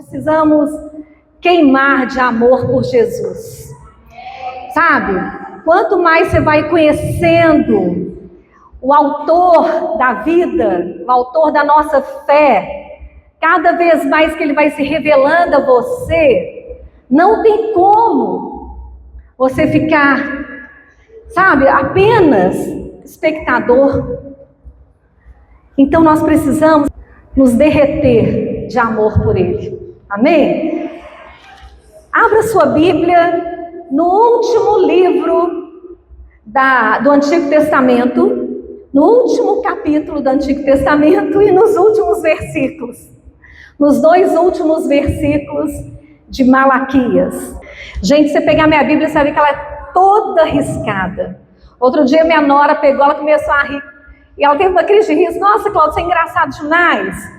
precisamos queimar de amor por Jesus. Sabe? Quanto mais você vai conhecendo o autor da vida, o autor da nossa fé, cada vez mais que ele vai se revelando a você, não tem como você ficar, sabe, apenas espectador. Então nós precisamos nos derreter de amor por ele. Amém? Abra sua Bíblia no último livro do Antigo Testamento, no último capítulo do Antigo Testamento e nos últimos versículos, nos 2 últimos versículos de Malaquias. Gente, se você pegar minha Bíblia, você vai ver que ela é toda riscada. Outro dia minha nora pegou, ela começou a rir, e ela teve uma crise de riso. Nossa, Cláudia, você é engraçado demais.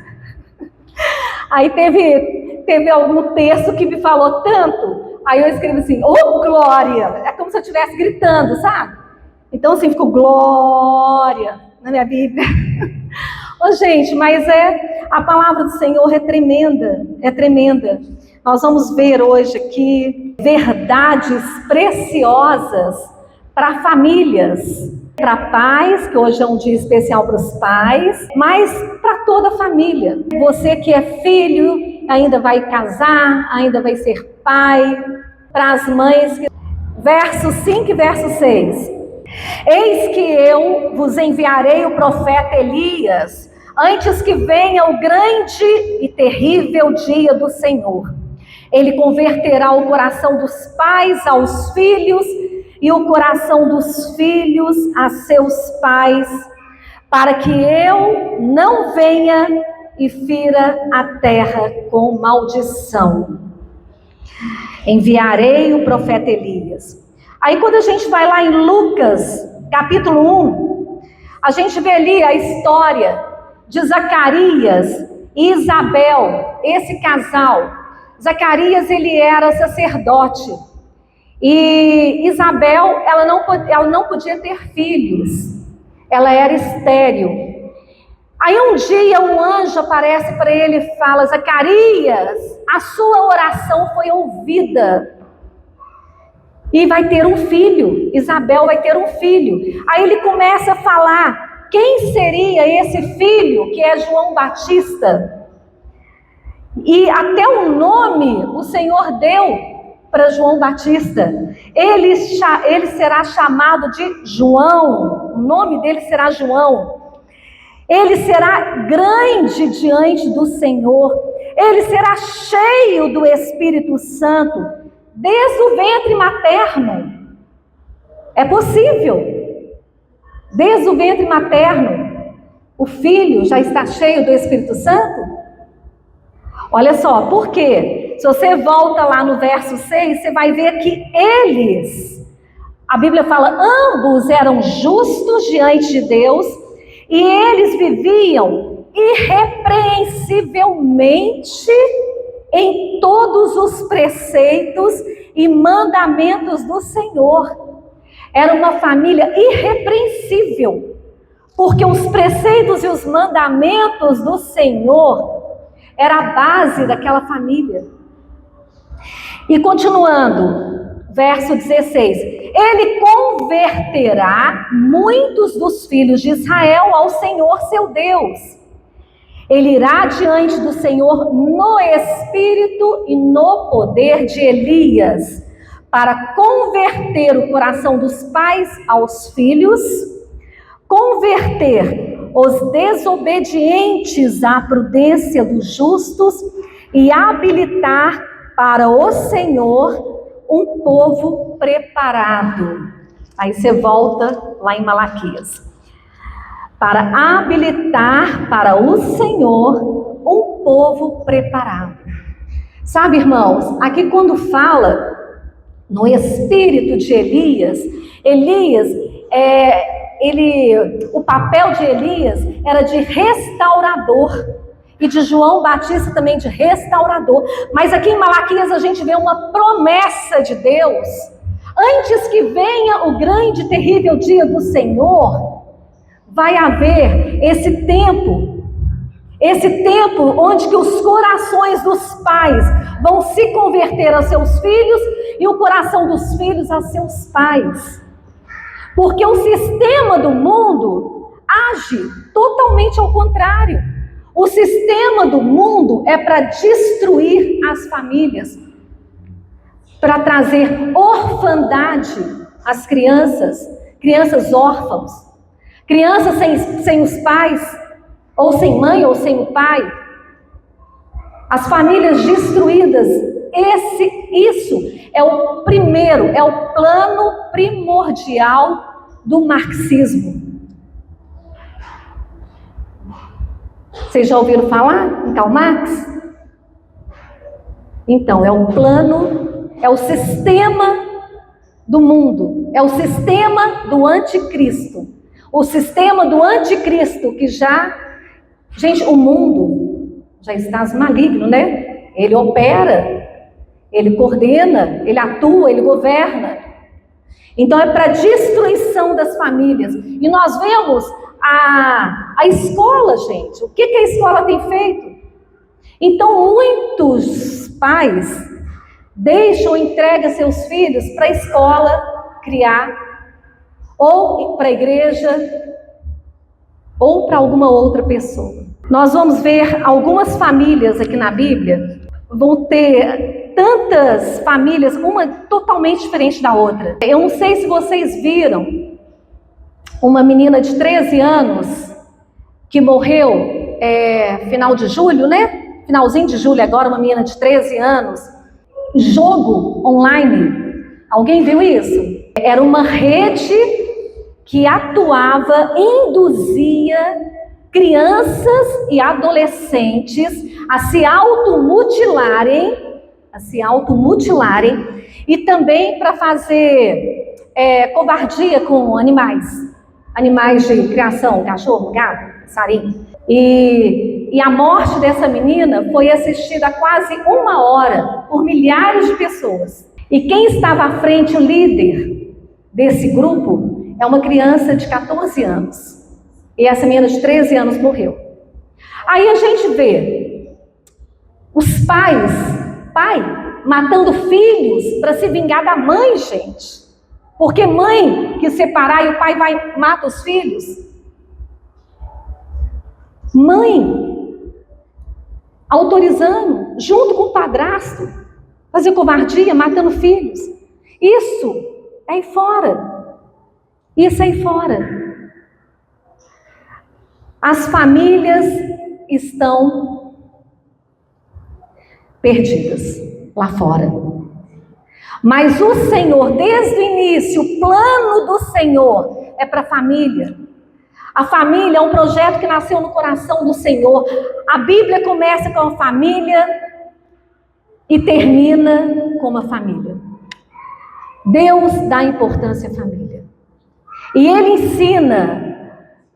Aí teve algum texto que me falou tanto, aí eu escrevi assim, ô glória, é como se eu estivesse gritando, sabe? Então assim, ficou glória na minha Bíblia. Ô gente, mas a palavra do Senhor é tremenda, é tremenda. Nós vamos ver hoje aqui verdades preciosas para famílias, para pais, que hoje é um dia especial para os pais, mas para toda a família. Você que é filho, ainda vai casar, ainda vai ser pai, para as mães. Verso 5 e verso 6. Eis que eu vos enviarei o profeta Elias, antes que venha o grande e terrível dia do Senhor. Ele converterá o coração dos pais aos filhos e o coração dos filhos a seus pais, para que eu não venha e fira a terra com maldição. Enviarei o profeta Elias. Aí quando a gente vai lá em Lucas, capítulo 1, a gente vê ali a história de Zacarias e Isabel, esse casal. Zacarias, ele era sacerdote. E Isabel, ela não podia ter filhos. Ela era estéril. Aí um dia um anjo aparece para ele e fala: Zacarias, a sua oração foi ouvida. E vai ter um filho, Isabel vai ter um filho. Aí ele começa a falar, quem seria esse filho, que é João Batista? E até o nome o Senhor deu para João Batista. Ele será chamado de João, o nome dele será João. Ele será grande diante do Senhor, ele será cheio do Espírito Santo, desde o ventre materno. É possível. Desde o ventre materno, o filho já está cheio do Espírito Santo? Olha só, por quê? Se você volta lá no verso 6, você vai ver que eles, a Bíblia fala, ambos eram justos diante de Deus, e eles viviam irrepreensivelmente em todos os preceitos e mandamentos do Senhor. Era uma família irrepreensível, porque os preceitos e os mandamentos do Senhor era a base daquela família. E continuando, verso 16: ele converterá muitos dos filhos de Israel ao Senhor seu Deus. Ele irá diante do Senhor no espírito e no poder de Elias, para converter o coração dos pais aos filhos, converter os desobedientes à prudência dos justos e habilitar para o Senhor um povo preparado. Aí você volta lá em Malaquias. Para habilitar para o Senhor um povo preparado. Sabe, irmãos, aqui quando fala no espírito de Elias, o papel de Elias era de restaurador, e de João Batista também de restaurador. Mas aqui em Malaquias a gente vê uma promessa de Deus. Antes que venha o grande e terrível dia do Senhor, vai haver esse tempo Esse tempo onde que os corações dos pais vão se converter aos seus filhos e o coração dos filhos a seus pais. Porque o sistema do mundo age totalmente ao contrário. O sistema do mundo é para destruir as famílias, para trazer orfandade às crianças, crianças órfãos, crianças sem os pais, ou sem mãe ou sem o pai, as famílias destruídas. Isso é o primeiro, é o plano primordial do marxismo. Vocês já ouviram falar em Karl Marx? Então, é o plano, é o sistema do mundo, é o sistema do anticristo. O sistema do anticristo que já... Gente, o mundo já está maligno, né? Ele opera, ele coordena, ele atua, ele governa. Então é para destruição das famílias. E nós vemos a escola, gente. O que a escola tem feito? Então muitos pais deixam, entregam seus filhos para a escola criar, ou para a igreja, ou para alguma outra pessoa. Nós vamos ver algumas famílias aqui na Bíblia, vão ter tantas famílias, uma totalmente diferente da outra. Eu não sei se vocês viram uma menina de 13 anos que morreu final de julho, né? Finalzinho de julho agora, uma menina de 13 anos, jogo online. Alguém viu isso? Era uma rede que atuava, induzia crianças e adolescentes a se automutilarem e também para fazer covardia com animais de criação, cachorro, gato, passarinho. E a morte dessa menina foi assistida há quase 1 hora por milhares de pessoas. E quem estava à frente, o líder desse grupo, é uma criança de 14 anos. E essa menina de 13 anos morreu. Aí a gente vê os pais matando filhos para se vingar da mãe, gente. Porque mãe que separar e o pai mata os filhos. Mãe autorizando, junto com o padrasto, fazer covardia, matando filhos. Isso é aí fora. Isso aí fora. As famílias estão perdidas lá fora. Mas o Senhor, desde o início, o plano do Senhor é para a família. A família é um projeto que nasceu no coração do Senhor. A Bíblia começa com a família e termina com uma família. Deus dá importância à família. E Ele ensina,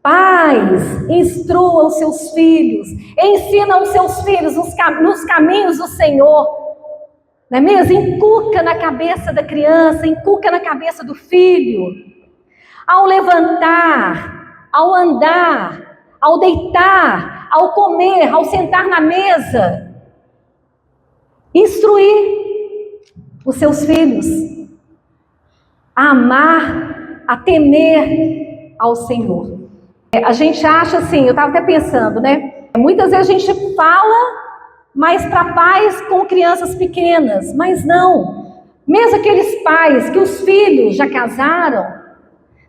pais, instruam os seus filhos, ensinam os seus filhos nos caminhos do Senhor. Não é mesmo? Inculca na cabeça da criança, inculca na cabeça do filho. Ao levantar, ao andar, ao deitar, ao comer, ao sentar na mesa. Instruir os seus filhos a amar, a temer ao Senhor. A gente acha assim, eu estava até pensando, né? Muitas vezes a gente fala mais para pais com crianças pequenas, mas não. Mesmo aqueles pais que os filhos já casaram,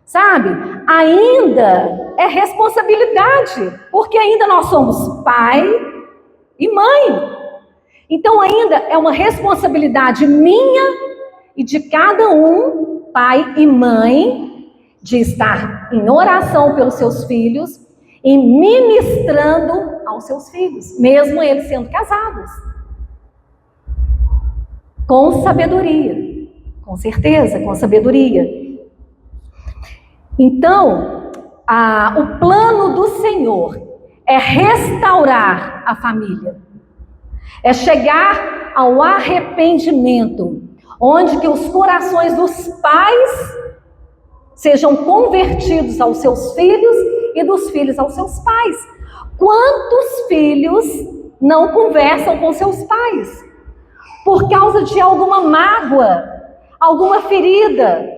sabe? Ainda é responsabilidade, porque ainda nós somos pai e mãe. Então ainda é uma responsabilidade minha e de cada um, pai e mãe, de estar em oração pelos seus filhos e ministrando aos seus filhos, mesmo eles sendo casados. Com sabedoria, com certeza, com sabedoria. Então, o plano do Senhor é restaurar a família, é chegar ao arrependimento, onde que os corações dos pais sejam convertidos aos seus filhos e dos filhos aos seus pais. Quantos filhos não conversam com seus pais? Por causa de alguma mágoa, alguma ferida,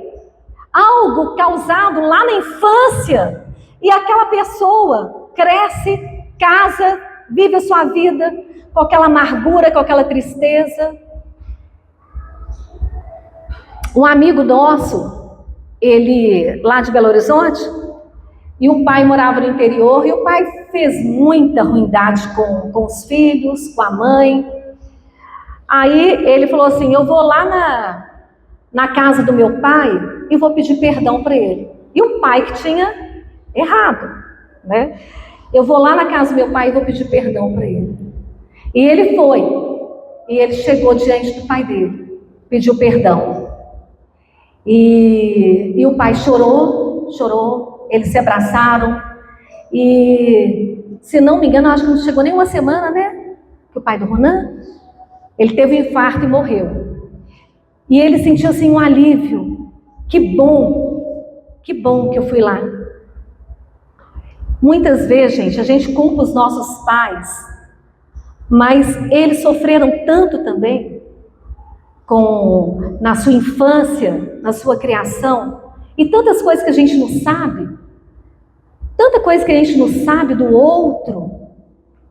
algo causado lá na infância, e aquela pessoa cresce, casa, vive a sua vida com aquela amargura, com aquela tristeza. Um amigo nosso, ele lá de Belo Horizonte, e o pai morava no interior, e o pai fez muita ruindade com os filhos, com a mãe. Aí ele falou assim: eu vou lá na casa do meu pai e vou pedir perdão para ele. E o pai que tinha errado, né? Eu vou lá na casa do meu pai e vou pedir perdão para ele. E ele foi, e ele chegou diante do pai dele, pediu perdão. E o pai chorou, eles se abraçaram. E, se não me engano, acho que não chegou nem uma semana, né? Que o pai do Ronan, ele teve um infarto e morreu. E ele sentiu assim um alívio. Que bom que eu fui lá. Muitas vezes, gente, a gente culpa os nossos pais, mas eles sofreram tanto também na sua infância, na sua criação, e tantas coisas que a gente não sabe, tanta coisa que a gente não sabe do outro,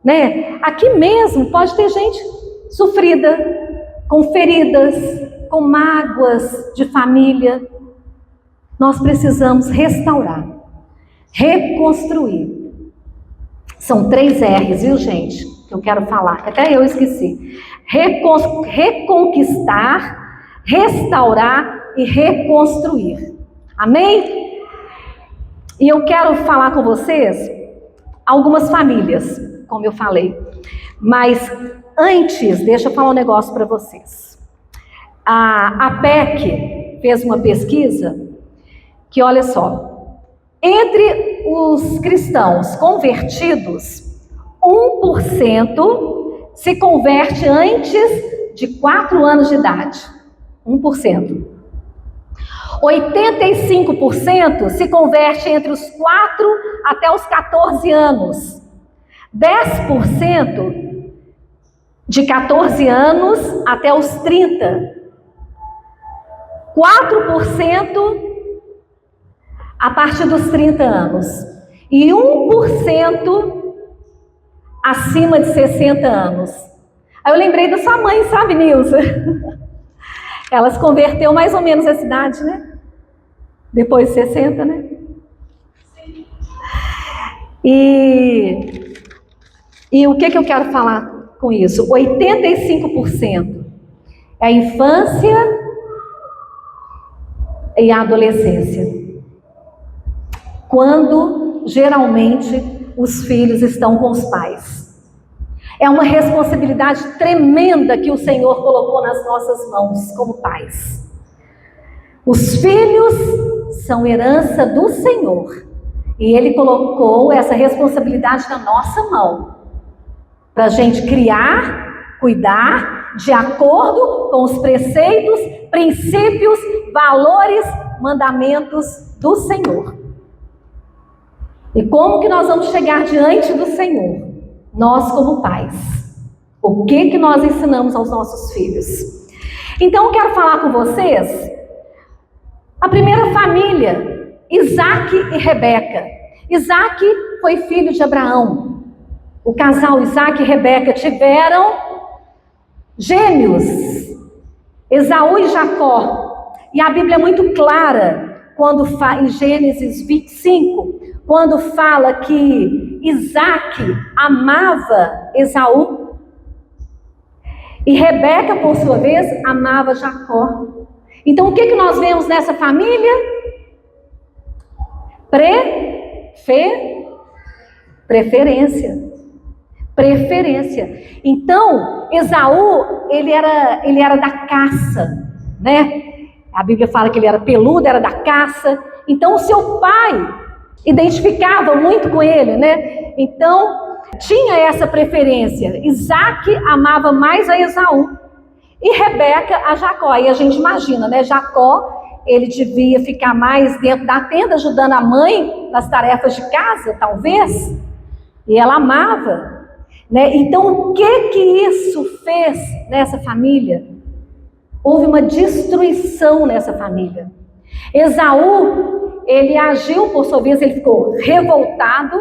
né? Aqui mesmo pode ter gente sofrida, com feridas, com mágoas de família. Nós precisamos restaurar, reconstruir. São 3 R's, viu, gente? Que eu quero falar, que até eu esqueci. Reconquistar, restaurar e reconstruir. Amém? E eu quero falar com vocês algumas famílias, como eu falei. Mas antes, deixa eu falar um negócio para vocês. A PEC fez uma pesquisa que, olha só, entre os cristãos convertidos, 1% se converte antes de 4 anos de idade. 1%. 85% se converte entre os 4 até os 14 anos. 10% de 14 anos até os 30. 4% a partir dos 30 anos. E 1% acima de 60 anos. Aí eu lembrei da sua mãe, sabe, Nilza? Ela se converteu mais ou menos essa idade, né? Depois de 60, né? E o que eu quero falar com isso? 85% é a infância e a adolescência. Quando, geralmente, os filhos estão com os pais. É uma responsabilidade tremenda que o Senhor colocou nas nossas mãos como pais. Os filhos são herança do Senhor. E Ele colocou essa responsabilidade na nossa mão. Para a gente criar, cuidar, de acordo com os preceitos, princípios, valores, mandamentos do Senhor. E como que nós vamos chegar diante do Senhor? Nós como pais. O que nós ensinamos aos nossos filhos? Então eu quero falar com vocês a primeira família, Isaac e Rebeca. Isaac foi filho de Abraão. O casal Isaac e Rebeca tiveram gêmeos, Esaú e Jacó. E a Bíblia é muito clara quando em Gênesis 25, quando fala que Isaac amava Esaú e Rebeca, por sua vez, amava Jacó. Então, o que nós vemos nessa família? Preferência. Então, Esaú, ele era da caça, né? A Bíblia fala que ele era peludo, era da caça. Então, o seu pai identificava muito com ele, né? Então, tinha essa preferência. Isaac amava mais a Esaú e Rebeca a Jacó. E a gente imagina, né? Jacó, ele devia ficar mais dentro da tenda, ajudando a mãe nas tarefas de casa, talvez. E ela amava, né? Então, o que isso fez nessa família? Houve uma destruição nessa família. Esaú, ele agiu, por sua vez, ele ficou revoltado,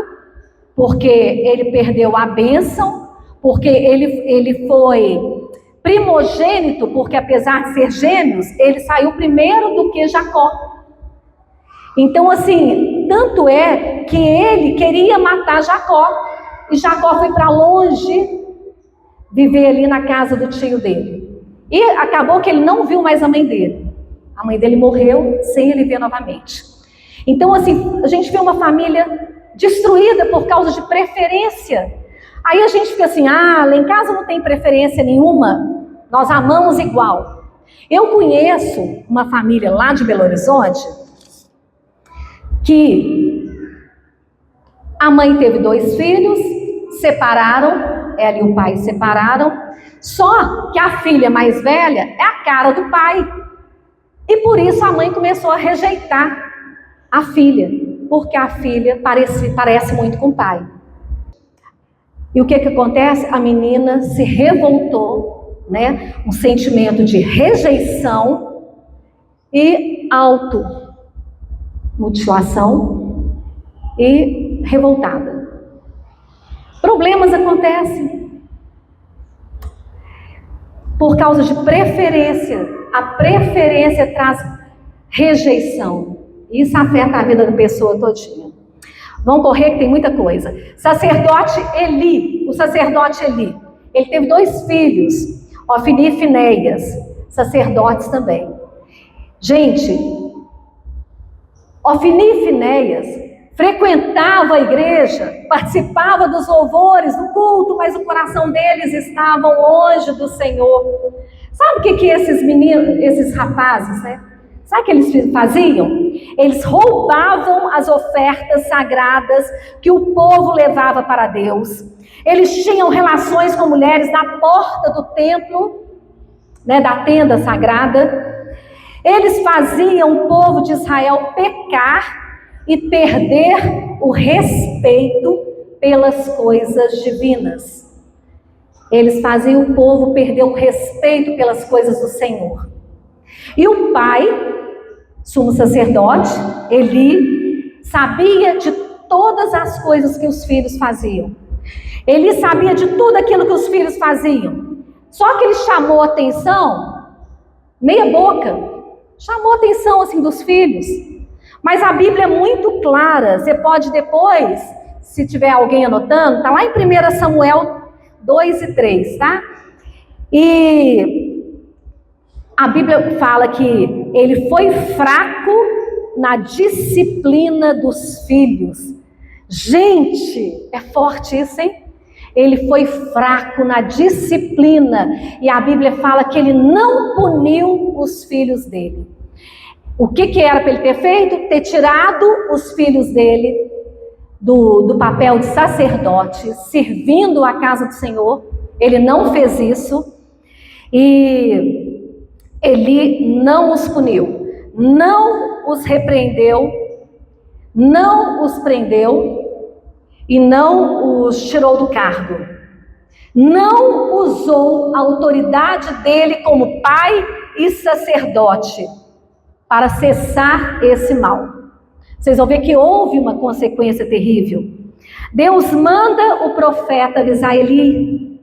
porque ele perdeu a bênção, porque ele foi primogênito, porque apesar de ser gêmeos, ele saiu primeiro do que Jacó. Então, assim, tanto é que ele queria matar Jacó, e Jacó foi para longe viver ali na casa do tio dele. E acabou que ele não viu mais a mãe dele. A mãe dele morreu sem ele ver novamente. Então, assim, a gente vê uma família destruída por causa de preferência. Aí a gente fica assim, lá em casa não tem preferência nenhuma, nós amamos igual. Eu conheço uma família lá de Belo Horizonte, que a mãe teve 2 filhos, separaram, ela e o pai separaram, só que a filha mais velha é a cara do pai. E por isso a mãe começou a rejeitar a filha, porque a filha parece muito com o pai. E o que acontece? A menina se revoltou, né? Um sentimento de rejeição e automutilação e revoltada. Problemas acontecem por causa de preferência. A preferência traz rejeição. Isso afeta a vida da pessoa todinha. Vamos correr que tem muita coisa. O sacerdote Eli, ele teve 2 filhos, Ofni e Finéias, sacerdotes também. Gente, Ofni e Finéias frequentavam a igreja, participavam dos louvores, do culto, mas o coração deles estava longe do Senhor. Sabe o que esses meninos, esses rapazes, né? Sabe o que eles faziam? Eles roubavam as ofertas sagradas que o povo levava para Deus. Eles tinham relações com mulheres na porta do templo, né, da tenda sagrada. Eles faziam o povo de Israel pecar e perder o respeito pelas coisas divinas. Eles faziam o povo perder o respeito pelas coisas do Senhor. E o pai, sumo sacerdote, Eli, sabia de todas as coisas que os filhos faziam. Eli sabia de tudo aquilo que os filhos faziam. Só que ele chamou a atenção, meia boca, chamou a atenção assim dos filhos. Mas a Bíblia é muito clara, você pode depois, se tiver alguém anotando, está lá em 1 Samuel 2 e 3, tá? E a Bíblia fala que ele foi fraco na disciplina dos filhos. Gente, é forte isso, hein? Ele foi fraco na disciplina. E a Bíblia fala que ele não puniu os filhos dele. O que era para ele ter feito? Ter tirado os filhos dele do papel de sacerdote, servindo a casa do Senhor. Ele não fez isso. E ele não os puniu, não os repreendeu, não os prendeu e não os tirou do cargo. Não usou a autoridade dele como pai e sacerdote para cessar esse mal. Vocês vão ver que houve uma consequência terrível. Deus manda o profeta avisar Eli,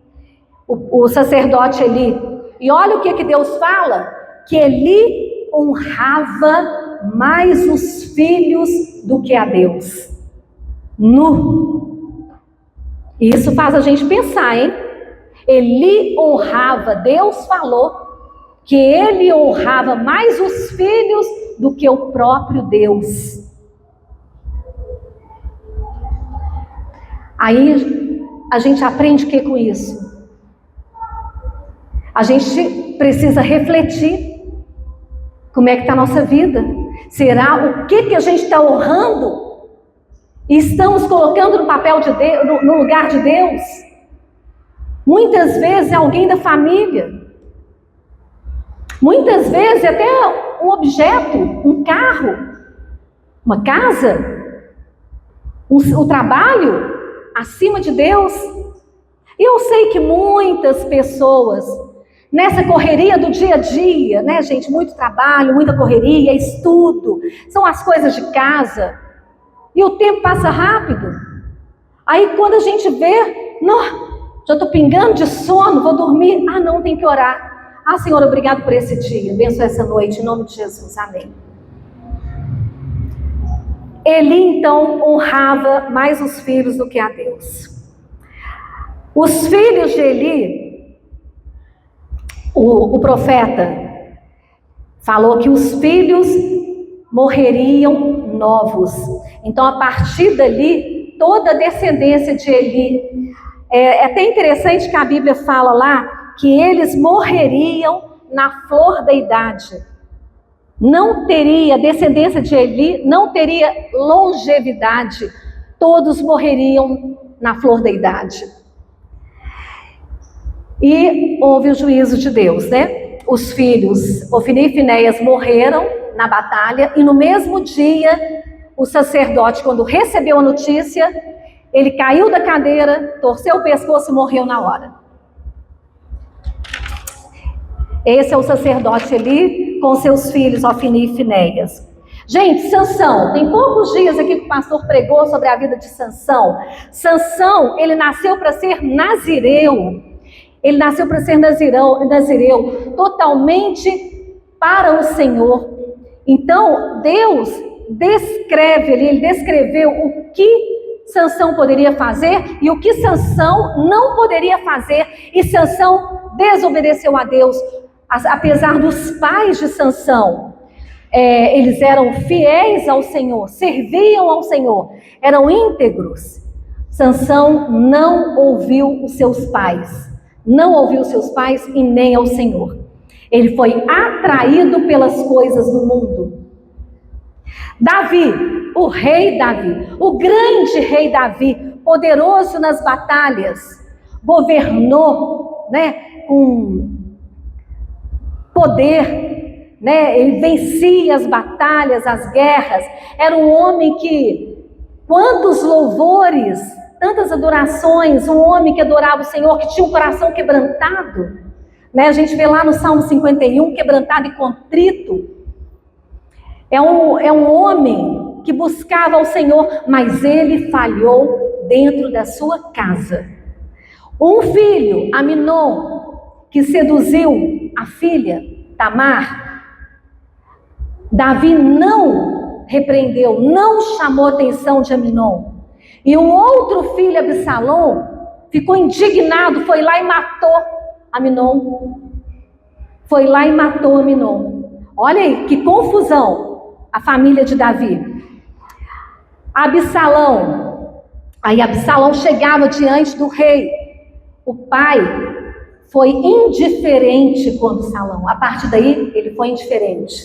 o sacerdote Eli. E olha o que Deus fala, que Eli honrava mais os filhos do que a Deus. E isso faz a gente pensar, hein? Eli honrava, Deus falou que ele honrava mais os filhos do que o próprio Deus. Aí a gente aprende o que com isso? A gente precisa refletir como é que está a nossa vida. Será o que a gente está honrando e estamos colocando no papel de Deus, no lugar de Deus? Muitas vezes é alguém da família. Muitas vezes é até um objeto, um carro, uma casa, o trabalho acima de Deus. E eu sei que muitas pessoas, nessa correria do dia a dia, né, gente, muito trabalho, muita correria, estudo, são as coisas de casa, e o tempo passa rápido. Aí quando a gente vê, já estou pingando de sono, vou dormir. Ah, não, tem que orar. Ah, Senhor, obrigado por esse dia, abençoa essa noite, em nome de Jesus, amém. Eli, então, honrava mais os filhos do que a Deus. Os filhos de Eli, o profeta, falou que os filhos morreriam novos. Então, a partir dali, toda a descendência de Eli, é até interessante que a Bíblia fala lá, que eles morreriam na flor da idade. Não teria, descendência de Eli, não teria longevidade. Todos morreriam na flor da idade. E houve o juízo de Deus, né? Os filhos, Ofni e Finéias, morreram na batalha, e no mesmo dia, o sacerdote, quando recebeu a notícia, ele caiu da cadeira, torceu o pescoço e morreu na hora. Esse é o sacerdote Eli com seus filhos, Ofni e Finéias. Gente, Sansão, tem poucos dias aqui que o pastor pregou sobre a vida de Sansão. Sansão, ele nasceu para ser nazireu. Ele nasceu para ser nazireu, totalmente para o Senhor. Então, Deus descreve ali, ele descreveu o que Sansão poderia fazer e o que Sansão não poderia fazer. E Sansão desobedeceu a Deus. Apesar dos pais de Sansão, eles eram fiéis ao Senhor, serviam ao Senhor, eram íntegros. Sansão não ouviu os seus pais. Não ouviu seus pais e nem ao Senhor. Ele foi atraído pelas coisas do mundo. Davi, o rei Davi, o grande rei Davi, poderoso nas batalhas, governou, né, com poder, né, ele vencia as batalhas, as guerras. Era um homem que, quantos louvores, tantas adorações, um homem que adorava o Senhor, que tinha um coração quebrantado, né? A gente vê lá no Salmo 51, quebrantado e contrito. É um homem que buscava ao Senhor, mas ele falhou dentro da sua casa. Um filho, Aminon, que seduziu a filha, Tamar, Davi não repreendeu, não chamou a atenção de Aminon. E um outro filho, Absalão, ficou indignado, foi lá e matou Aminon. Foi lá e matou Aminon. Olha aí, que confusão, a família de Davi. Absalão. Aí Absalão chegava diante do rei. O pai foi indiferente com Absalão. A partir daí, ele foi indiferente.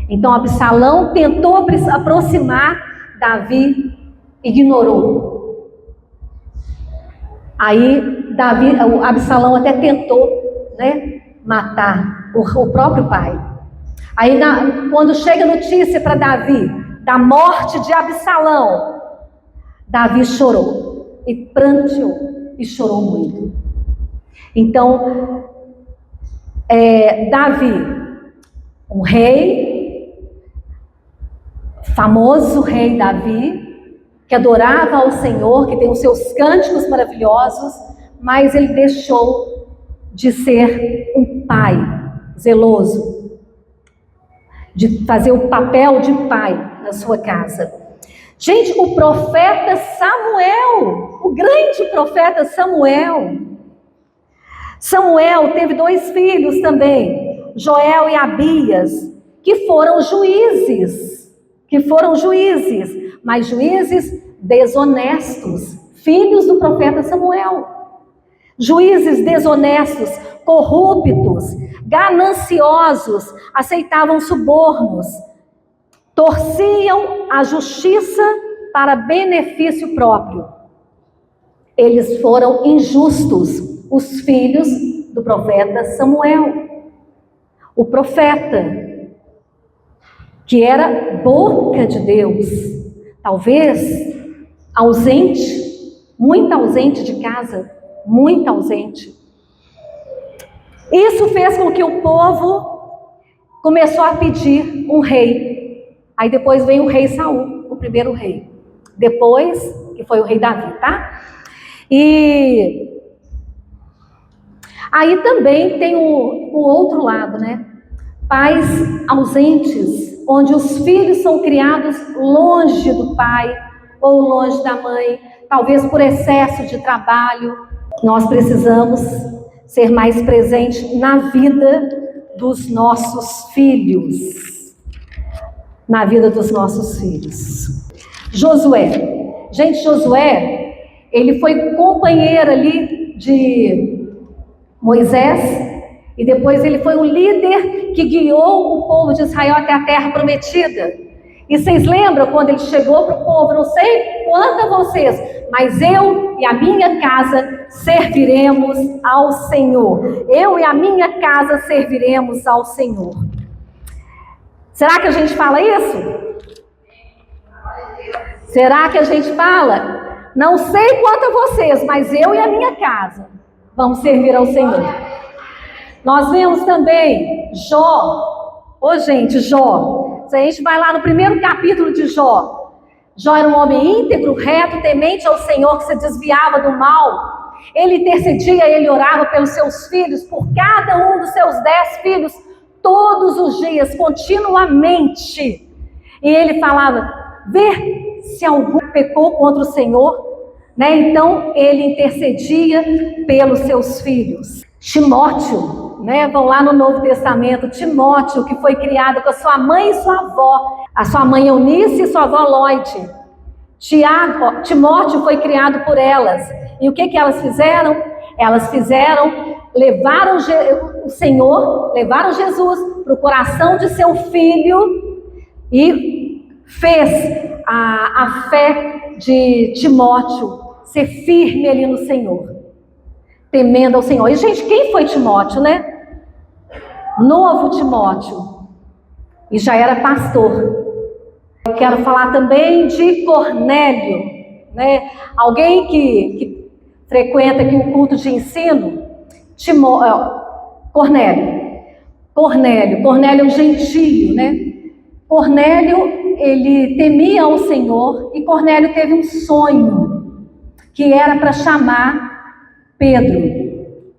Então Absalão tentou aproximar, Davi ignorou. Aí Absalão até tentou, né, matar o próprio pai. Aí quando chega a notícia para Davi da morte de Absalão, Davi chorou e pranteou e chorou muito. Então Davi, um rei, famoso rei Davi, que adorava ao Senhor, que tem os seus cânticos maravilhosos, mas ele deixou de ser um pai zeloso, de fazer o papel de pai na sua casa. Gente, o profeta Samuel, o grande profeta Samuel teve 2 filhos também, Joel e Abias, que foram juízes, mas juízes desonestos, filhos do profeta Samuel. Juízes desonestos, corruptos, gananciosos, aceitavam subornos, torciam a justiça para benefício próprio. Eles foram injustos, os filhos do profeta Samuel. O profeta que era boca de Deus, talvez ausente, muito ausente de casa, muito ausente. Isso fez com que o povo começou a pedir um rei. Aí depois veio o rei Saul, o primeiro rei. Depois, que foi o rei Davi, tá? E aí também tem o outro lado, né? Pais ausentes, onde os filhos são criados longe do pai ou longe da mãe, talvez por excesso de trabalho. Nós precisamos ser mais presentes na vida dos nossos filhos. Na vida dos nossos filhos. Josué. Gente, Josué, ele foi companheiro ali de Moisés, e depois ele foi o líder que guiou o povo de Israel até a terra prometida. E vocês lembram quando ele chegou para o povo, não sei quanto a vocês, mas eu e a minha casa serviremos ao Senhor. Eu e a minha casa serviremos ao Senhor. Será que a gente fala isso? Será que a gente fala? Não sei quanto a vocês, mas eu e a minha casa vamos servir ao Senhor. Nós vemos também Jó. Gente, Jó. Se a gente vai lá no primeiro capítulo de Jó. Jó era um homem íntegro, reto, temente ao Senhor, que se desviava do mal. Ele intercedia, ele orava pelos seus filhos, por cada um dos seus 10 filhos, todos os dias, continuamente. E ele falava, vê se algum pecou contra o Senhor, né? Então ele intercedia pelos seus filhos. Timóteo, né? Vão lá no Novo Testamento, Timóteo, que foi criado com a sua mãe e sua avó, a sua mãe Eunice e sua avó Loide. Timóteo foi criado por elas. E o que elas fizeram? Elas levaram o Senhor, levaram Jesus para o coração de seu filho e fez a fé de Timóteo ser firme ali no Senhor, temendo ao Senhor. E, gente, quem foi Timóteo, né? Novo Timóteo. E já era pastor. Eu quero falar também de Cornélio, né? Alguém que frequenta aqui o culto de ensino. Cornélio é um gentio, né? Cornélio, ele temia ao Senhor, e Cornélio teve um sonho, que era para chamar Pedro.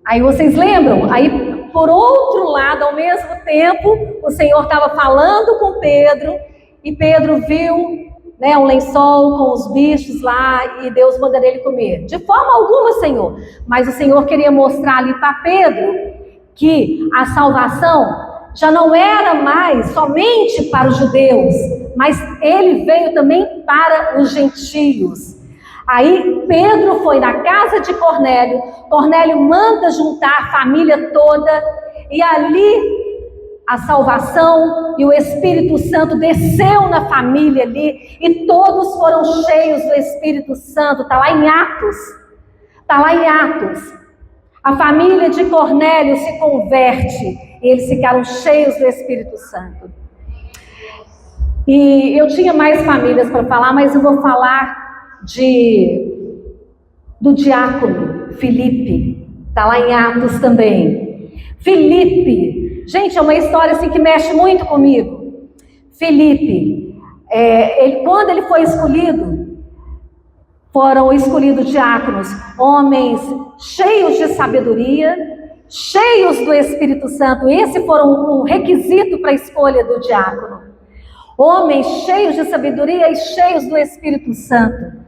Aí vocês lembram? Aí, por outro lado, ao mesmo tempo, o Senhor estava falando com Pedro, e Pedro viu, né, um lençol com os bichos lá, e Deus mandaria ele comer. De forma alguma, Senhor. Mas o Senhor queria mostrar ali para Pedro que a salvação já não era mais somente para os judeus, mas ele veio também para os gentios. Aí Pedro foi na casa de Cornélio, Cornélio manda juntar a família toda, e ali a salvação e o Espírito Santo desceu na família ali, e todos foram cheios do Espírito Santo. Está lá em Atos. A família de Cornélio se converte, e eles ficaram cheios do Espírito Santo. E eu tinha mais famílias para falar, mas eu vou falar do diácono Filipe. Está lá em Atos também. Filipe, gente, é uma história assim que mexe muito comigo. Filipe, quando ele foi escolhido, foram escolhidos diáconos, homens cheios de sabedoria, cheios do Espírito Santo. Esse foi o requisito para a escolha do diácono. Homens cheios de sabedoria e cheios do Espírito Santo.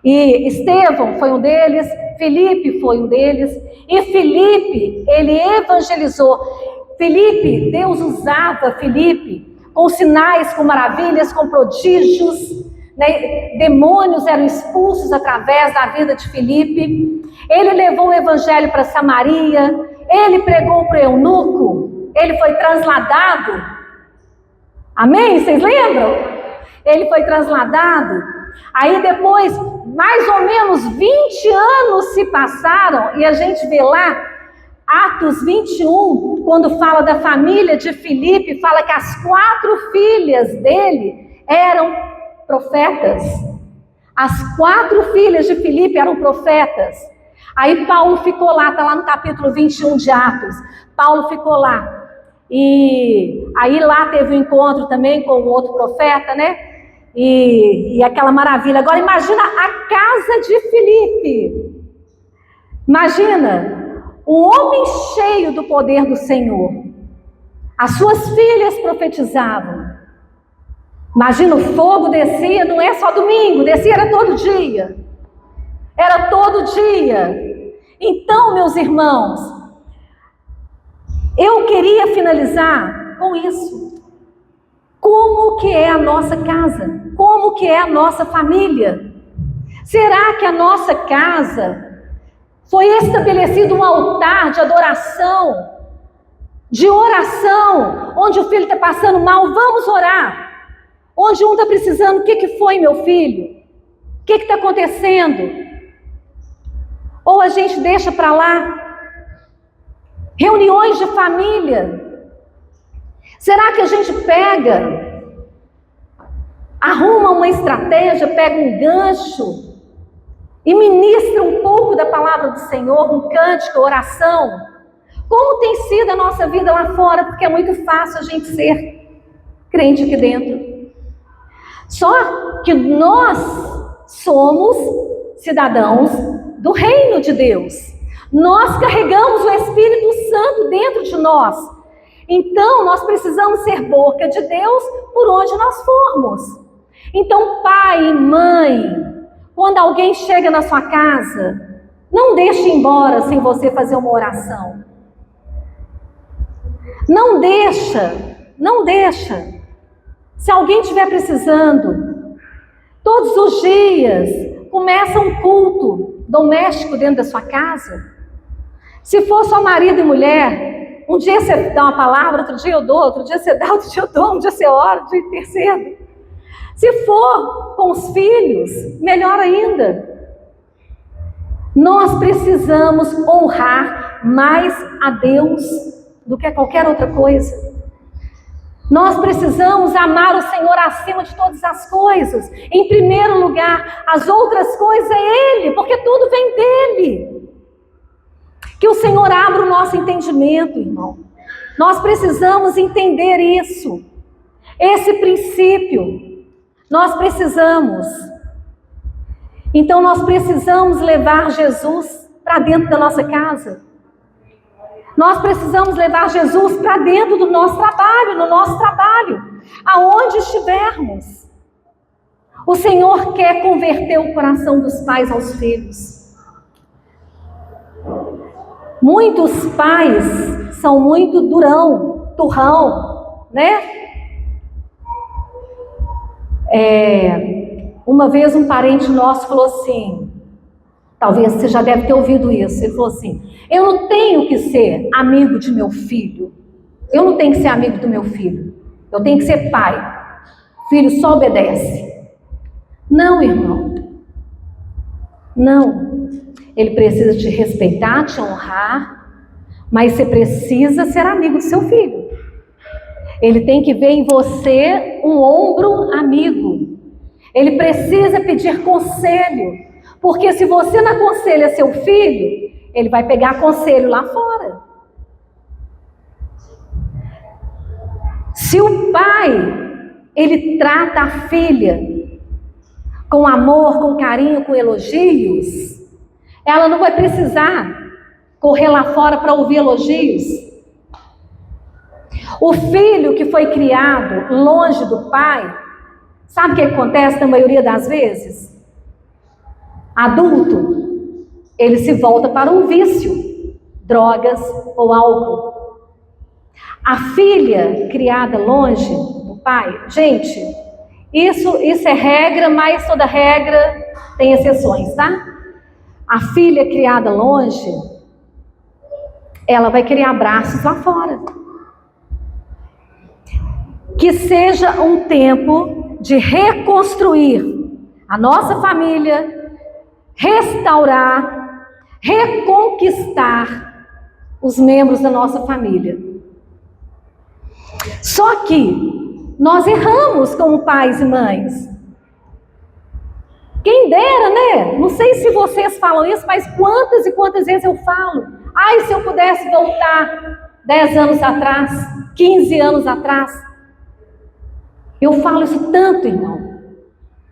E Estevão foi um deles, Filipe foi um deles, e Filipe, ele evangelizou. Filipe, Deus usava Filipe com sinais, com maravilhas, com prodígios, né? Demônios eram expulsos através da vida de Filipe. Ele levou o evangelho para Samaria, ele pregou para o eunuco, ele foi transladado. Amém? Vocês lembram? Ele foi transladado. Aí depois, mais ou menos 20 anos se passaram, e a gente vê lá Atos 21, quando fala da família de Filipe, fala que as 4 filhas dele eram profetas. As 4 filhas de Filipe eram profetas. Aí Paulo ficou lá, está lá no capítulo 21 de Atos. Paulo ficou lá. E aí lá teve um encontro também com o outro profeta, né? E aquela maravilha. Agora imagina a casa de Filipe. Imagina o homem cheio do poder do Senhor. As suas filhas profetizavam. Imagina, o fogo descia, não é só domingo, descia era todo dia. Era todo dia. Então, meus irmãos, eu queria finalizar com isso. Como que é a nossa casa? Como que é a nossa família? Será que a nossa casa foi estabelecido um altar de adoração, de oração, onde o filho está passando mal, vamos orar. Onde um está precisando, o que foi, meu filho? O que está acontecendo? Ou a gente deixa para lá. Reuniões de família. Será que a gente pega, arruma uma estratégia, pega um gancho e ministra um pouco da palavra do Senhor, um cântico, oração? Como tem sido a nossa vida lá fora? Porque é muito fácil a gente ser crente aqui dentro. Só que nós somos cidadãos do reino de Deus. Nós carregamos o Espírito Santo dentro de nós. Então nós precisamos ser boca de Deus por onde nós formos. Então, pai e mãe, quando alguém chega na sua casa, não deixe ir embora sem você fazer uma oração. Não deixa. Se alguém estiver precisando, todos os dias, começa um culto doméstico dentro da sua casa. Se for só marido e mulher, um dia você dá uma palavra, outro dia eu dou, outro dia você dá, outro dia eu dou, um dia você ora, outro dia intercedo. Se for com os filhos, melhor ainda. Nós precisamos honrar mais a Deus do que a qualquer outra coisa. Nós precisamos amar o Senhor acima de todas as coisas. Em primeiro lugar, as outras coisas é Ele, porque tudo vem dEle. Que o Senhor abra o nosso entendimento, irmão. Nós precisamos entender isso. Esse princípio. Nós precisamos. Então nós precisamos levar Jesus para dentro da nossa casa. Nós precisamos levar Jesus para dentro do nosso trabalho, no nosso trabalho, aonde estivermos. O Senhor quer converter o coração dos pais aos filhos. Muitos pais são muito turrão, né? Uma vez um parente nosso falou assim, talvez você já deve ter ouvido isso, ele falou assim: eu não tenho que ser amigo de meu filho, eu não tenho que ser amigo do meu filho, eu tenho que ser pai, filho só obedece. Não, irmão, não, ele precisa te respeitar, te honrar, mas você precisa ser amigo do seu filho. Ele tem que ver em você um ombro amigo, ele precisa pedir conselho, porque se você não aconselha seu filho, ele vai pegar conselho lá fora. Se o pai, ele trata a filha com amor, com carinho, com elogios, ela não vai precisar correr lá fora para ouvir elogios. O filho que foi criado longe do pai, sabe o que acontece na maioria das vezes? Adulto, ele se volta para um vício, drogas ou álcool. A filha criada longe do pai, gente, isso é regra, mas toda regra tem exceções, tá? A filha criada longe, ela vai querer abraços lá fora. Que seja um tempo de reconstruir a nossa família, restaurar, reconquistar os membros da nossa família. Só que nós erramos como pais e mães. Quem dera, né? Não sei se vocês falam isso, mas quantas e quantas vezes eu falo. Ai, se eu pudesse voltar 10 anos atrás, 15 anos atrás. Eu falo isso tanto, irmão.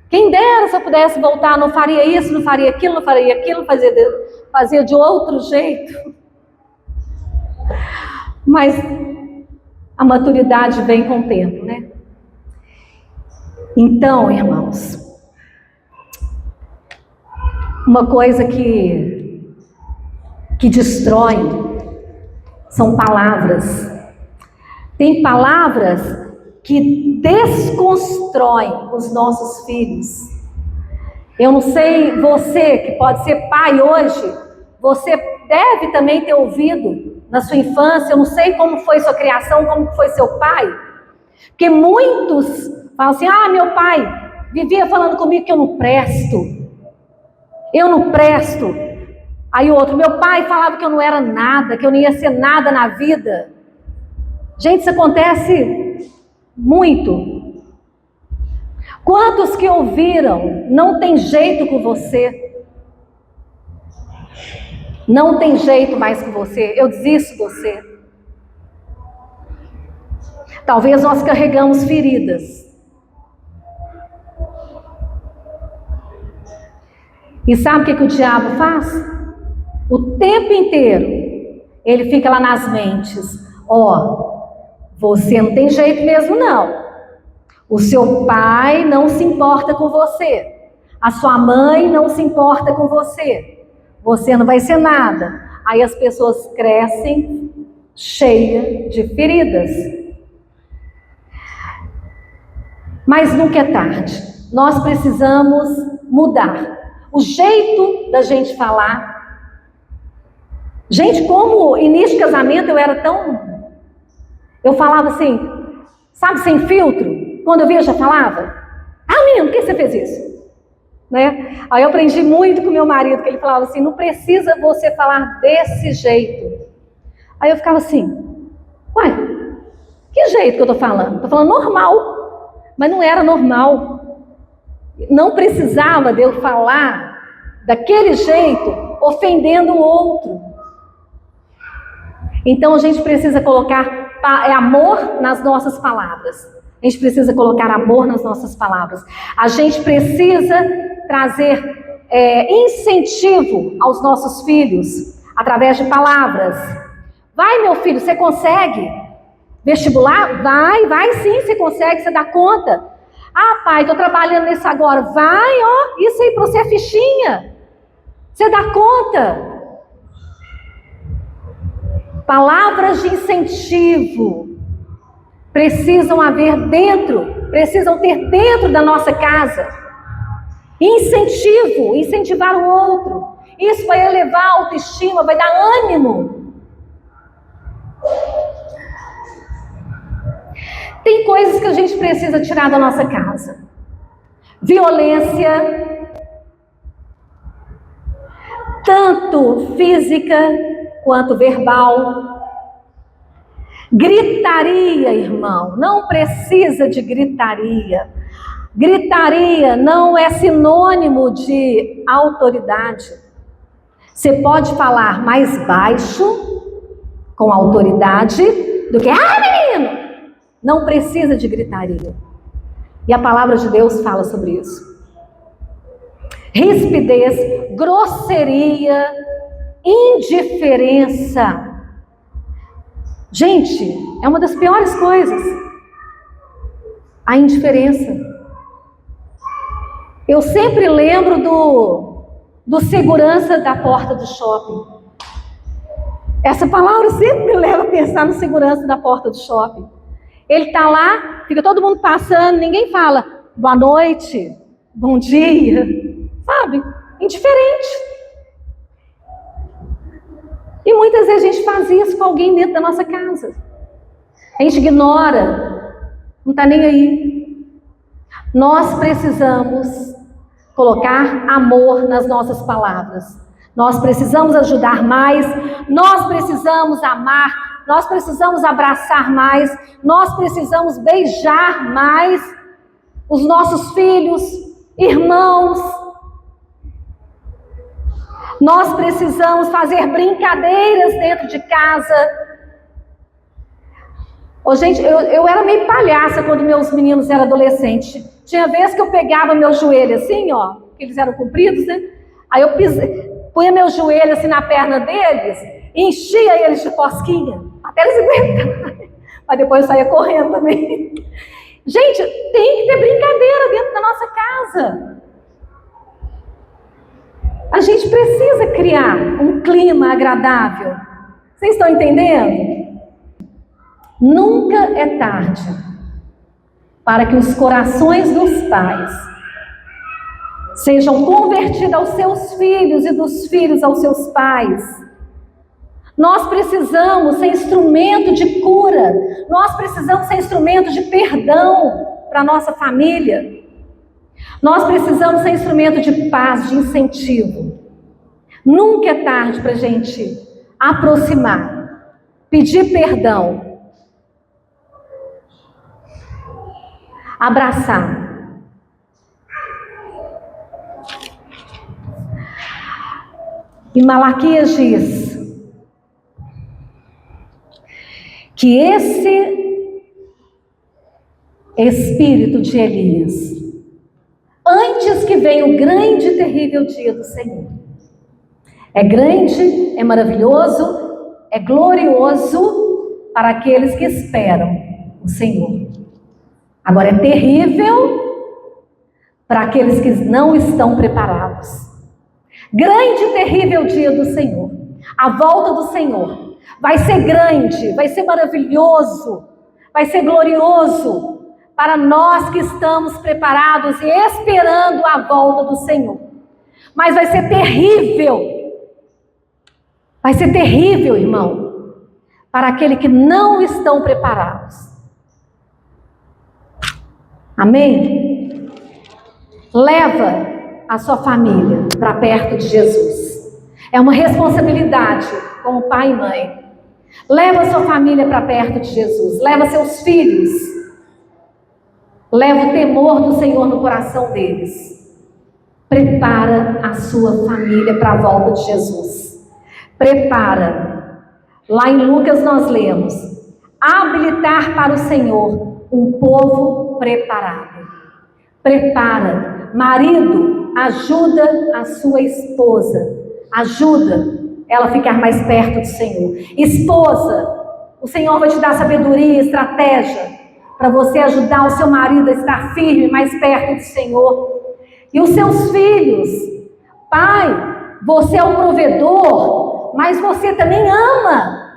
Quem dera se eu pudesse voltar, não faria isso, não faria aquilo, não faria aquilo, fazia de outro jeito. Mas a maturidade vem com o tempo, né? Então, irmãos, uma coisa que destrói são palavras. Tem palavras que desconstroem os nossos filhos. Eu não sei, você que pode ser pai hoje, você deve também ter ouvido na sua infância, eu não sei como foi sua criação, como foi seu pai, porque muitos falam assim, meu pai vivia falando comigo que eu não presto. Eu não presto. Aí o outro, meu pai falava que eu não era nada, que eu não ia ser nada na vida. Gente, isso acontece muito. Quantos que ouviram, não tem jeito com você. Não tem jeito mais com você, eu desisto de você. Talvez nós carregamos feridas. E sabe o que o diabo faz? O tempo inteiro, ele fica lá nas mentes. Você não tem jeito mesmo não. O seu pai não se importa com você. A sua mãe não se importa com você. Você não vai ser nada. Aí as pessoas crescem cheias de feridas. Mas nunca é tarde. Nós precisamos mudar o jeito da gente falar. Gente, como início de casamento eu falava assim, sabe, sem filtro. Quando eu via, já falava. Menino, por que você fez isso? Né? Aí eu aprendi muito com meu marido, que ele falava assim, não precisa você falar desse jeito. Aí eu ficava assim, que jeito que eu tô falando? Tô falando normal, mas não era normal. Não precisava de eu falar daquele jeito, ofendendo o outro. Então a gente precisa colocar amor nas nossas palavras. A gente precisa colocar amor nas nossas palavras. A gente precisa trazer incentivo aos nossos filhos através de palavras. Vai, meu filho, você consegue? Vestibular? Vai sim, você consegue, você dá conta. Pai, estou trabalhando nisso agora. Vai, isso aí para você é fichinha. Você dá conta. Palavras de incentivo precisam ter dentro da nossa casa. Incentivar o outro. Isso vai elevar a autoestima, vai dar ânimo. Tem coisas que a gente precisa tirar da nossa casa. Violência, tanto física quanto verbal. Gritaria, irmão, não precisa de gritaria. Gritaria não é sinônimo de autoridade. Você pode falar mais baixo, com autoridade, do que, menino! Não precisa de gritaria. E a palavra de Deus fala sobre isso. Rispidez, grosseria, indiferença. Gente, é uma das piores coisas. A indiferença. Eu sempre lembro do segurança da porta do shopping. Essa palavra sempre me leva a pensar no segurança da porta do shopping. Ele está lá, fica todo mundo passando, ninguém fala boa noite, bom dia, sabe? Indiferente. E muitas vezes a gente faz isso com alguém dentro da nossa casa. A gente ignora, não está nem aí. Nós precisamos colocar amor nas nossas palavras. Nós precisamos ajudar mais, nós precisamos amar, nós precisamos abraçar mais, nós precisamos beijar mais os nossos filhos, irmãos. Nós precisamos fazer brincadeiras dentro de casa. Ô, gente, eu era meio palhaça quando meus meninos eram adolescentes. Tinha vezes que eu pegava meu joelho assim, ó, porque eles eram compridos, né? Aí eu punha meu joelho assim na perna deles e enchia eles de cosquinha, até eles aguentarem. Mas depois eu saía correndo também. Gente, tem que ter brincadeira dentro da nossa casa. A gente precisa criar um clima agradável. Vocês estão entendendo? Nunca é tarde para que os corações dos pais sejam convertidos aos seus filhos e dos filhos aos seus pais. Nós precisamos ser instrumento de cura, nós precisamos ser instrumento de perdão para a nossa família. Nós precisamos ser instrumento de paz, de incentivo. Nunca é tarde para a gente aproximar, pedir perdão, abraçar. E Malaquias diz que esse espírito de Elias, antes que venha o grande e terrível dia do Senhor, é grande, é maravilhoso, é glorioso para aqueles que esperam o Senhor. Agora é terrível para aqueles que não estão preparados. Grande e terrível dia do Senhor, a volta do Senhor vai ser grande, vai ser maravilhoso, vai ser glorioso para nós que estamos preparados e esperando a volta do Senhor. Mas vai ser terrível, irmão, para aqueles que não estão preparados. Amém? Leva a sua família para perto de Jesus. É uma responsabilidade como pai e mãe. Leva a sua família para perto de Jesus. Leva seus filhos. Leva o temor do Senhor no coração deles. Prepara a sua família para a volta de Jesus. Prepara. Lá em Lucas nós lemos: habilitar para o Senhor um povo preparado. Prepara. Marido, ajuda a sua esposa. Ajuda ela a ficar mais perto do Senhor. Esposa, o Senhor vai te dar sabedoria e estratégia para você ajudar o seu marido a estar firme, mais perto do Senhor. E os seus filhos, pai, você é o provedor, mas você também ama.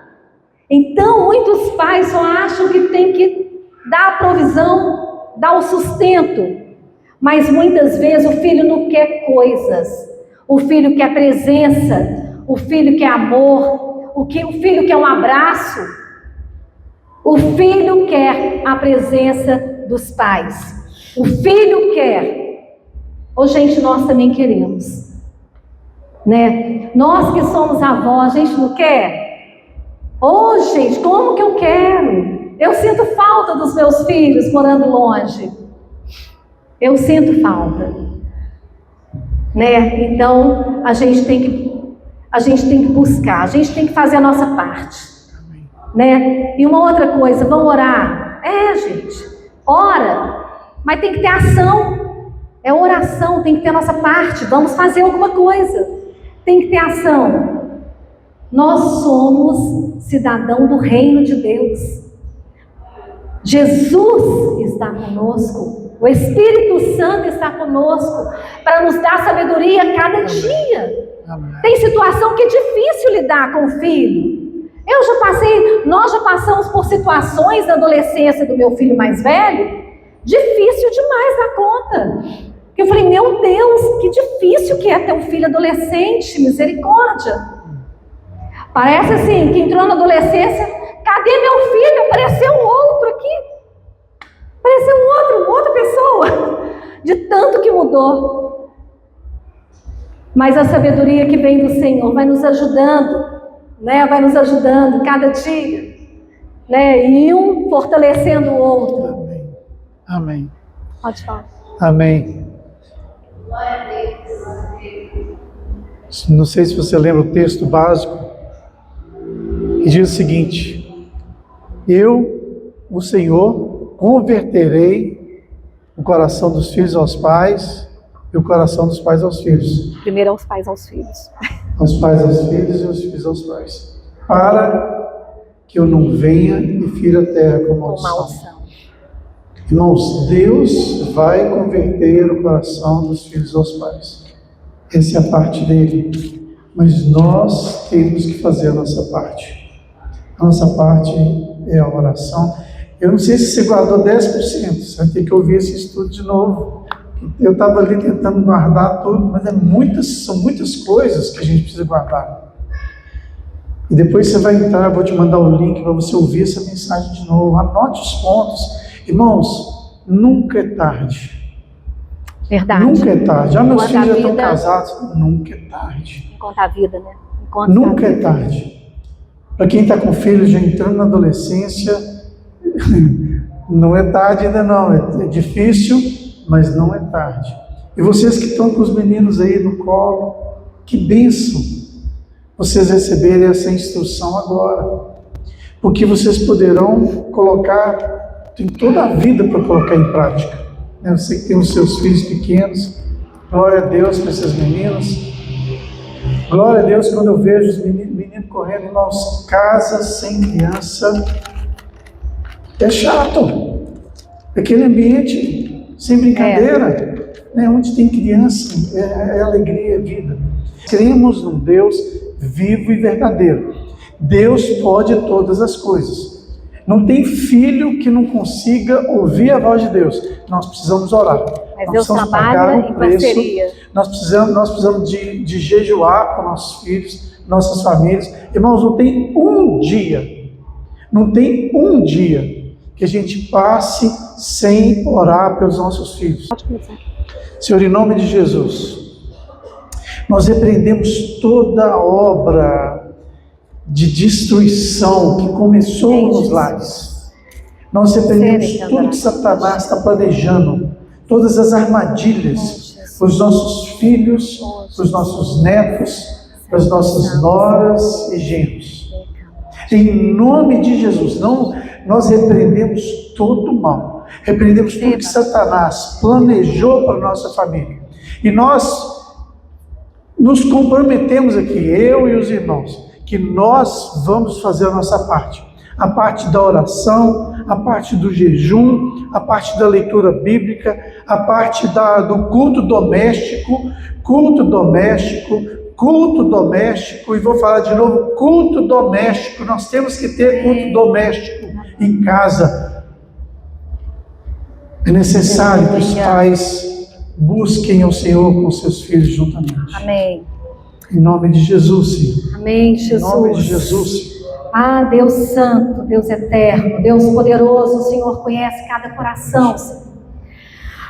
Então, muitos pais só acham que tem que dar a provisão, dar o sustento. Mas muitas vezes o filho não quer coisas. O filho quer presença. O filho quer amor. O filho quer um abraço. O filho quer a presença dos pais. O filho quer. Ô, gente, nós também queremos, né? Nós que somos avós, a gente não quer? Ô, gente, como que eu quero? Eu sinto falta dos meus filhos morando longe. Eu sinto falta, né? Então a gente tem que buscar, a gente tem que fazer a nossa parte, né? E uma outra coisa, vamos orar? Gente, ora, mas tem que ter ação. É oração, tem que ter a nossa parte. Vamos fazer alguma coisa. Tem que ter ação. Nós somos cidadão do reino de Deus. Jesus está conosco. O Espírito Santo está conosco para nos dar sabedoria a cada dia. Amém. Tem situação que é difícil lidar com o filho. Nós já passamos por situações na adolescência do meu filho mais velho, difícil demais da conta. Eu falei, meu Deus, que difícil que é ter um filho adolescente, misericórdia. Parece assim, que entrou na adolescência, cadê meu filho? Apareceu um outro aqui. Apareceu uma outra pessoa, de tanto que mudou. Mas a sabedoria que vem do Senhor vai nos ajudando, né? Vai nos ajudando cada dia, né? E um fortalecendo o outro. Amém. Amém. Pode falar. Amém. Não sei se você lembra o texto básico, que diz o seguinte: eu, o Senhor, converterei o coração dos filhos aos pais e o coração dos pais aos filhos. Primeiro aos pais, aos filhos. Aos pais aos filhos e aos filhos aos pais. Para que eu não venha e fira a terra com maldição. Irmãos, Deus vai converter o coração dos filhos aos pais. Essa é a parte dele. Mas nós temos que fazer a nossa parte. A nossa parte é a oração. Eu não sei se você guardou 10%, você vai ter que ouvir esse estudo de novo. Eu estava ali tentando guardar tudo, mas são muitas coisas que a gente precisa guardar. E depois você vai entrar, eu vou te mandar o link para você ouvir essa mensagem de novo. Anote os pontos. Irmãos, nunca é tarde. Verdade. Nunca é tarde. Meus Enquanto filhos já a estão vida- casados. Nunca é tarde. Enquanto a vida, né? Enquanto Nunca a é vida. tarde. Para quem está com filhos já entrando na adolescência, não é tarde ainda não. É difícil, mas não é tarde. E vocês que estão com os meninos aí no colo, que bênção vocês receberem essa instrução agora. Porque vocês poderão colocar, tem toda a vida para colocar em prática. Você que tem os seus filhos pequenos, glória a Deus para esses meninos. Glória a Deus quando eu vejo os meninos correndo, irmãos, casa sem criança é chato. Aquele ambiente sem brincadeira, né? Onde tem criança, é alegria, é vida. Cremos num Deus vivo e verdadeiro. Deus pode todas as coisas. Não tem filho que não consiga ouvir a voz de Deus. Nós precisamos orar. Mas Nós Deus precisamos pagar trabalha um em preço. parceria. Nós precisamos de jejuar com nossos filhos, nossas famílias. Irmãos, não tem um dia que a gente passe sem orar pelos nossos filhos. Pode começar. Senhor, em nome de Jesus, nós repreendemos toda obra de destruição que começou nos lares. Nós repreendemos tudo que Satanás está planejando, todas as armadilhas para os nossos filhos, para os nossos netos, para as nossas noras e genros. Em nome de Jesus, nós repreendemos todo o mal, repreendemos tudo que Satanás planejou para a nossa família. E nós nos comprometemos aqui, eu e os irmãos, que nós vamos fazer a nossa parte. A parte da oração, a parte do jejum, a parte da leitura bíblica, a parte do culto doméstico, e vou falar de novo, culto doméstico. Nós temos que ter culto doméstico em casa. É necessário que os pais busquem ao Senhor com seus filhos juntamente. Amém. Em nome de Jesus, Senhor. Amém, Jesus. Em nome de Jesus, Senhor. Ah, Deus Santo, Deus Eterno, Deus Poderoso, o Senhor conhece cada coração, Senhor.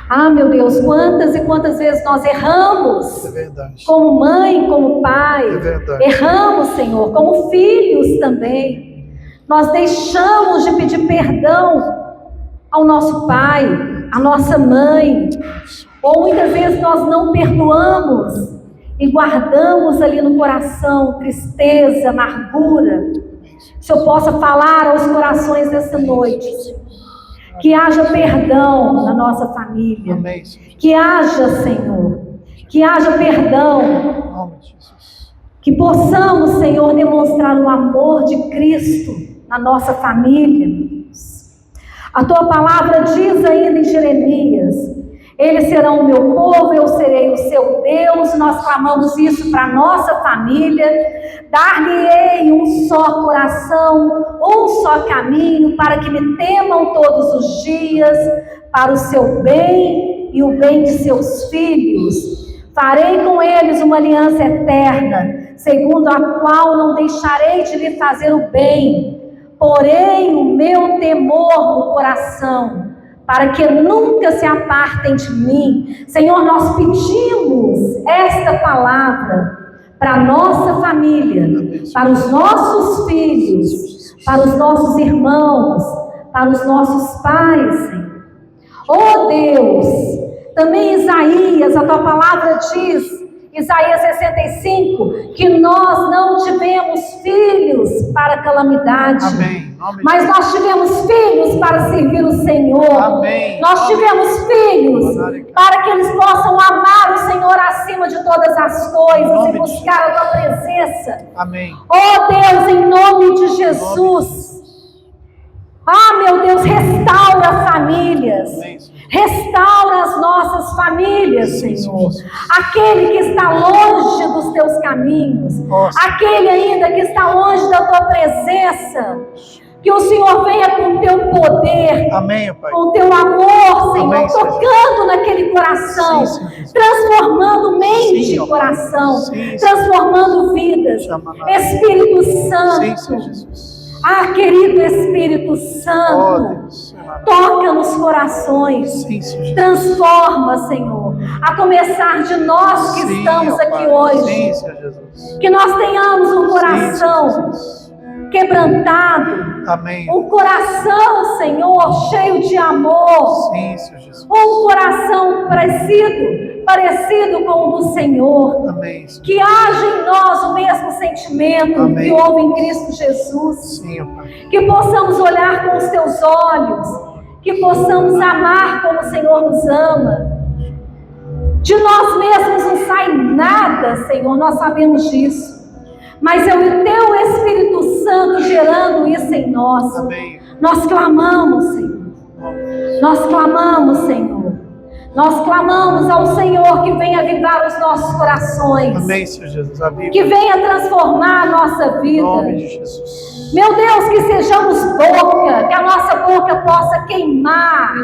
Ah, meu Deus, quantas e quantas vezes nós erramos, É verdade. como mãe, como pai, É verdade. erramos, Senhor, como filhos também. Nós deixamos de pedir perdão ao nosso pai, à nossa mãe, ou muitas vezes nós não perdoamos e guardamos ali no coração tristeza, amargura. Se eu possa falar aos corações dessa noite, que haja perdão na nossa família, Amém, Senhor. que haja, Senhor, que haja perdão, Em nome de Jesus. que possamos, Senhor, demonstrar o amor de Cristo na nossa família. A tua palavra diz ainda em Jeremias: eles serão o meu povo, eu serei o seu Deus. Nós clamamos isso para a nossa família. Dar-lhe-ei um só coração, um só caminho, para que me temam todos os dias, para o seu bem e o bem de seus filhos. Farei com eles uma aliança eterna, segundo a qual não deixarei de lhe fazer o bem. Porém o meu temor no coração, para que nunca se apartem de mim. Senhor, nós pedimos esta palavra para a nossa família, para os nossos filhos, para os nossos irmãos, para os nossos pais, Senhor. Oh Deus, também Isaías, a tua palavra diz, Isaías 65, que nós não tivemos filhos para calamidade. Amém. Mas nós tivemos filhos para servir o Senhor. Amém. Nós tivemos filhos para que eles possam amar o Senhor acima de todas as coisas e buscar a tua presença. Amém. Oh Deus, em nome de Jesus. Ah, meu Deus, restaura famílias. Restaura as nossas famílias, Senhor. Aquele que está longe dos teus caminhos, aquele ainda que está longe da tua presença, que o Senhor venha com o teu poder, amém, Pai, com o teu amor, Senhor, amém, tocando naquele coração, transformando mente e coração, transformando vidas. Espírito Santo, ah, querido Espírito Santo, toca nos corações, transforma, Senhor, a começar de nós que estamos aqui hoje, que nós tenhamos um coração quebrantado, amém, um coração, Senhor, cheio de amor, um coração parecido com o do Senhor, amém, que haja em nós o mesmo sentimento, amém, que houve em Cristo Jesus, sim, que possamos olhar com os teus olhos, que possamos amar como o Senhor nos ama. De nós mesmos não sai nada, Senhor, nós sabemos disso. Mas é o teu Espírito Santo gerando isso em nós. Amém. Nós clamamos, Senhor. Nós clamamos, Senhor. Nós clamamos ao Senhor que venha avivar os nossos corações. Amém, Senhor Jesus. Aviva. Que venha transformar a nossa vida. Em nome de Jesus. Meu Deus, que sejamos boca, que a nossa boca possa queimar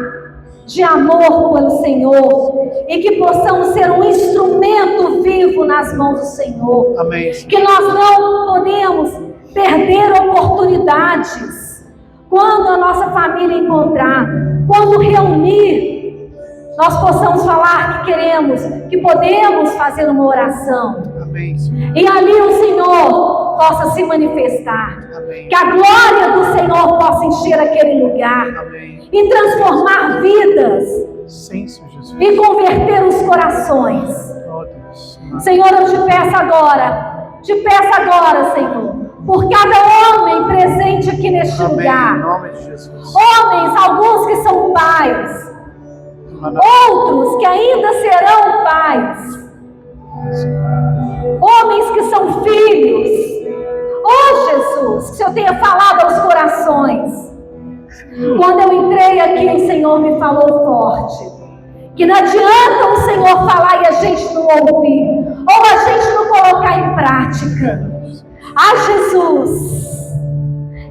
de amor pelo Senhor, e que possamos ser um instrumento vivo nas mãos do Senhor. Amém. Que nós não podemos perder oportunidades quando a nossa família encontrar, quando reunir, nós possamos falar que queremos, que podemos fazer uma oração. Amém. E ali o Senhor possa se manifestar. Amém. Que a glória do Senhor possa encher aquele lugar. Amém. E transformar vidas. Sim, Senhor Jesus. E converter os corações. Oh, Deus. Senhor, eu te peço agora, Senhor, por cada homem presente aqui neste amém, lugar. Em nome de Jesus. Homens, alguns que são pais, outros que ainda serão pais, homens que são filhos. Oh Jesus, que o Senhor tenha falado aos corações. Quando eu entrei aqui, o Senhor me falou forte, que não adianta o Senhor falar e a gente não ouvir, ou a gente não colocar em prática. Ah, Jesus,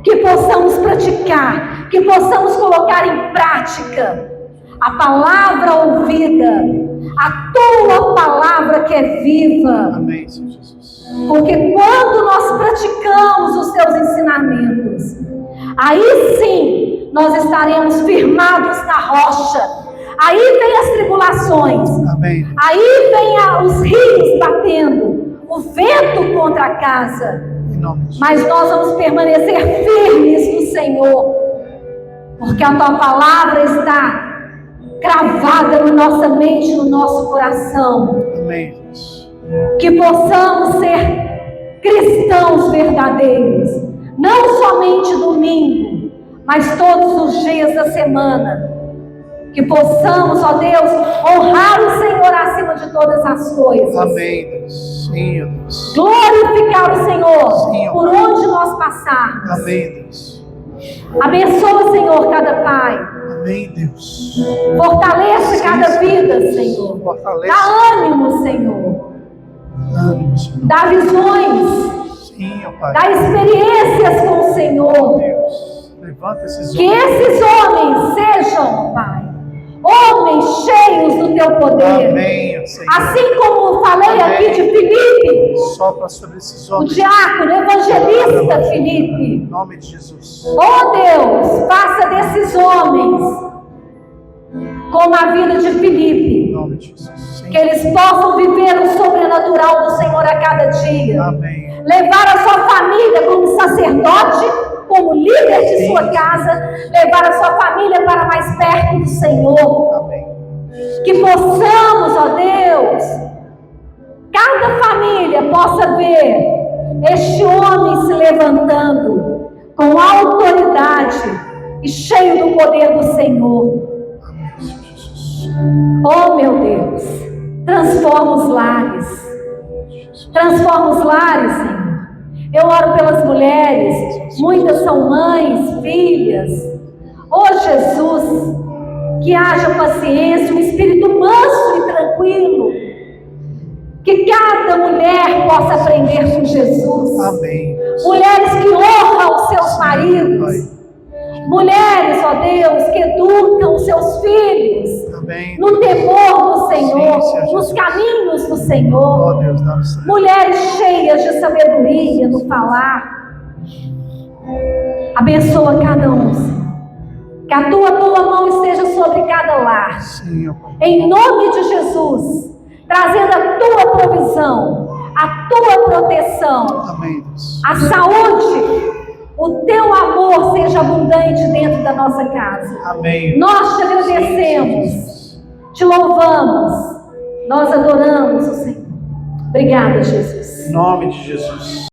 que possamos praticar, que possamos colocar em prática a palavra ouvida, a tua palavra que é viva. Amém, Senhor Jesus. Porque quando nós praticamos os teus ensinamentos, aí sim nós estaremos firmados na rocha. Aí vem as tribulações. Amém. Aí vem os rios batendo, o vento contra a casa. Em nome de Jesus. Mas nós vamos permanecer firmes no Senhor, porque a tua palavra está cravada na nossa mente, no nosso coração. Amém, Deus. Que possamos ser cristãos verdadeiros, não somente domingo, mas todos os dias da semana. Que possamos, ó Deus, honrar o Senhor acima de todas as coisas. Amém, Deus. Sim, ó Deus. Glorificar o Senhor, sim, por onde nós passarmos. Amém, Deus. Abençoa, Senhor, cada pai. Amém, Deus. Fortalece sim, cada sim, vida, Deus. Senhor. Fortalece. Dá ânimo, Senhor. Ânimo, Senhor. Dá visões. Sim, ó Pai. Dá experiências com o Senhor. Deus. Levanta esses Que homens. esses homens sejam, Pai, homens cheios do teu poder. Amém, Senhor. Assim como falei Amém. aqui de Filipe, Sopra sobre esses o homens. diácono, evangelista Filipe. Em nome de Jesus. Oh Deus, faça desses homens como a vida de Filipe. Em nome de Jesus. Sim. Que eles possam viver o sobrenatural do Senhor a cada dia. Amém. Levar a sua família como sacerdote, como líder de sua casa, levar a sua família para mais perto do Senhor. Amém. Que possamos, ó Deus, cada família possa ver este homem se levantando com autoridade e cheio do poder do Senhor. Amém, Jesus. Oh, meu Deus, transforma os lares. Transforma os lares, Senhor. Eu oro pelas mulheres, muitas são mães, filhas. Oh, Jesus, que haja paciência, um espírito manso e tranquilo. Que cada mulher possa aprender com Jesus. Amém. Mulheres que honram os seus maridos. Mulheres, ó Deus, que educam os seus filhos. Amém. No temor do Senhor, Sim, Senhor nos Jesus. caminhos do Senhor. Oh, Deus, dá-nos sabedoria. Mulheres cheias de sabedoria no falar. Abençoa cada um, Senhor. Que a tua boa mão esteja sobre cada lar. Sim, ó Pai. Em nome de Jesus, trazendo a tua provisão, a tua proteção, Amém, Deus. a saúde, o teu amor seja abundante dentro da nossa casa. Amém. Nós te agradecemos, te louvamos, nós adoramos o Senhor. Obrigada, Jesus. Em nome de Jesus.